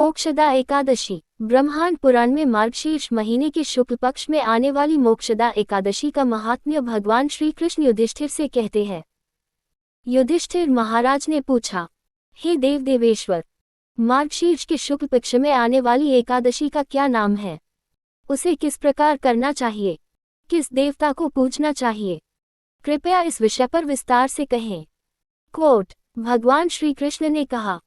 मोक्षदा एकादशी। ब्रह्मांड पुराण में मार्गशीर्ष महीने के शुक्ल पक्ष में आने वाली मोक्षदा एकादशी का महात्म्य भगवान श्री कृष्ण युधिष्ठिर से कहते हैं। युधिष्ठिर महाराज ने पूछा, हे देव देवेश्वर, मार्गशीर्ष के शुक्ल पक्ष में आने वाली एकादशी का क्या नाम है? उसे किस प्रकार करना चाहिए? किस देवता को पूजना चाहिए? कृपया इस विषय पर विस्तार से कहें। कोट, भगवान श्री कृष्ण ने कहा,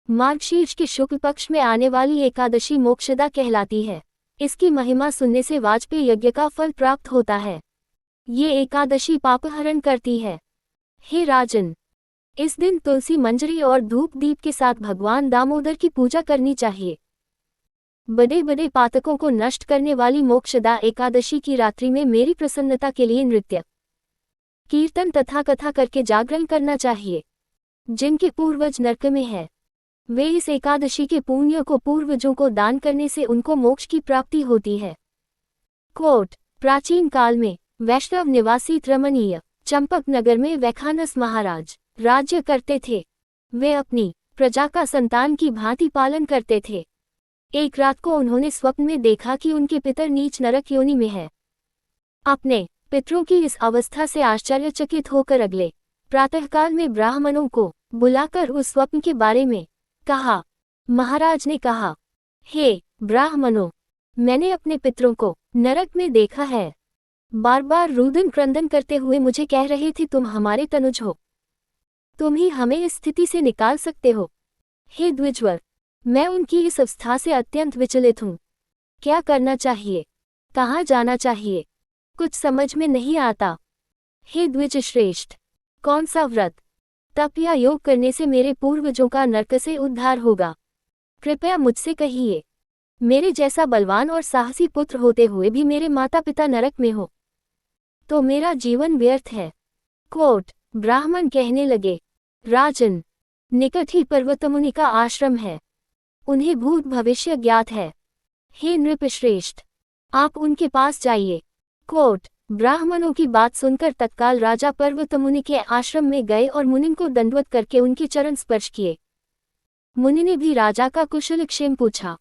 मार्गशीर्ष के शुक्ल पक्ष में आने वाली एकादशी मोक्षदा कहलाती है। इसकी महिमा सुनने से वाजपेय यज्ञ का फल प्राप्त होता है। ये एकादशी पापहरण करती है। हे राजन, इस दिन तुलसी मंजरी और धूप दीप के साथ भगवान दामोदर की पूजा करनी चाहिए। बड़े बड़े पातकों को नष्ट करने वाली मोक्षदा एकादशी की रात्रि में मेरी प्रसन्नता के लिए नृत्य, कीर्तन तथा कथा करके जागरण करना चाहिए। जिनके पूर्वज नरक में है, वे इस एकादशी के पुण्य को पूर्वजों को दान करने से उनको मोक्ष की प्राप्ति होती है। कोट, प्राचीन काल में वैष्णव निवासी रमणीय चंपक नगर में वैखानस महाराज राज्य करते थे। वे अपनी प्रजा का संतान की भांति पालन करते थे। एक रात को उन्होंने स्वप्न में देखा कि उनके पितर नीच नरक योनि में है। अपने पितरों की इस अवस्था से आश्चर्यचकित होकर अगले प्रातःकाल में ब्राह्मणों को बुलाकर उस स्वप्न के बारे में कहा। महाराज ने कहा, हे ब्राह्मणों, मैंने अपने पितरों को नरक में देखा है। बार बार रुदन क्रंदन करते हुए मुझे कह रहे थे, तुम हमारे तनुज हो, तुम ही हमें इस स्थिति से निकाल सकते हो। हे द्विजवर, मैं उनकी इस अवस्था से अत्यंत विचलित हूँ। क्या करना चाहिए, कहाँ जाना चाहिए, कुछ समझ में नहीं आता। हे द्विज श्रेष्ठ, कौन सा व्रत, तप या योग करने से मेरे पूर्वजों का नरक से उद्धार होगा? कृपया मुझसे कहिए। मेरे जैसा बलवान और साहसी पुत्र होते हुए भी मेरे माता पिता नरक में हो तो मेरा जीवन व्यर्थ है। कोट, ब्राह्मण कहने लगे, राजन, निकट ही पर्वतमुनि का आश्रम है, उन्हें भूत भविष्य ज्ञात है। हे नृपश्रेष्ठ, आप उनके पास जाइए। कोट, ब्राह्मणों की बात सुनकर तत्काल राजा पर्वतमुनि के आश्रम में गए और मुनि को दंडवत करके उनके चरण स्पर्श किए। मुनि ने भी राजा का कुशलक्षेम पूछा।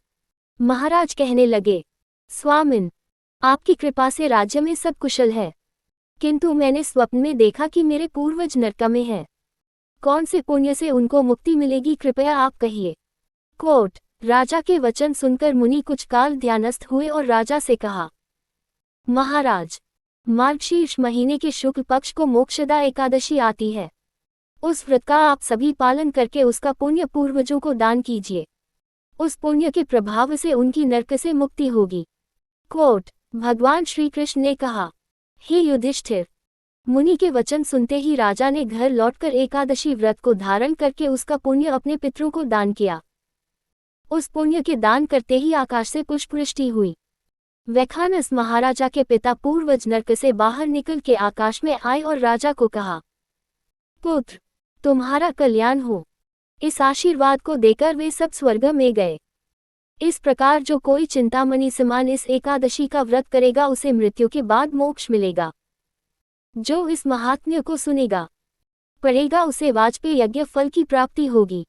महाराज कहने लगे, स्वामिन, आपकी कृपा से राज्य में सब कुशल है, किंतु मैंने स्वप्न में देखा कि मेरे पूर्वज नरक में हैं। कौन से पुण्य से उनको मुक्ति मिलेगी, कृपया आप कहिए। कोट, राजा के वचन सुनकर मुनि कुछ काल ध्यानस्थ हुए और राजा से कहा, महाराज, मार्गशीर्ष महीने के शुक्ल पक्ष को मोक्षदा एकादशी आती है। उस व्रत का आप सभी पालन करके उसका पुण्य पूर्वजों को दान कीजिए। उस पुण्य के प्रभाव से उनकी नरक से मुक्ति होगी। कोट, भगवान श्री कृष्ण ने कहा, हे युधिष्ठिर, मुनि के वचन सुनते ही राजा ने घर लौटकर एकादशी व्रत को धारण करके उसका पुण्य अपने पितरों को दान किया। उस पुण्य के दान करते ही आकाश से पुष्पवृष्टि हुई। वैखानस महाराजा के पिता पूर्वज नरक से बाहर निकल के आकाश में आए और राजा को कहा, पुत्र, तुम्हारा कल्याण हो। इस आशीर्वाद को देकर वे सब स्वर्ग में गए। इस प्रकार जो कोई चिंतामणि समान इस एकादशी का व्रत करेगा उसे मृत्यु के बाद मोक्ष मिलेगा। जो इस महात्म्य को सुनेगा, पढ़ेगा, उसे वाजपेय यज्ञ फल की प्राप्ति होगी।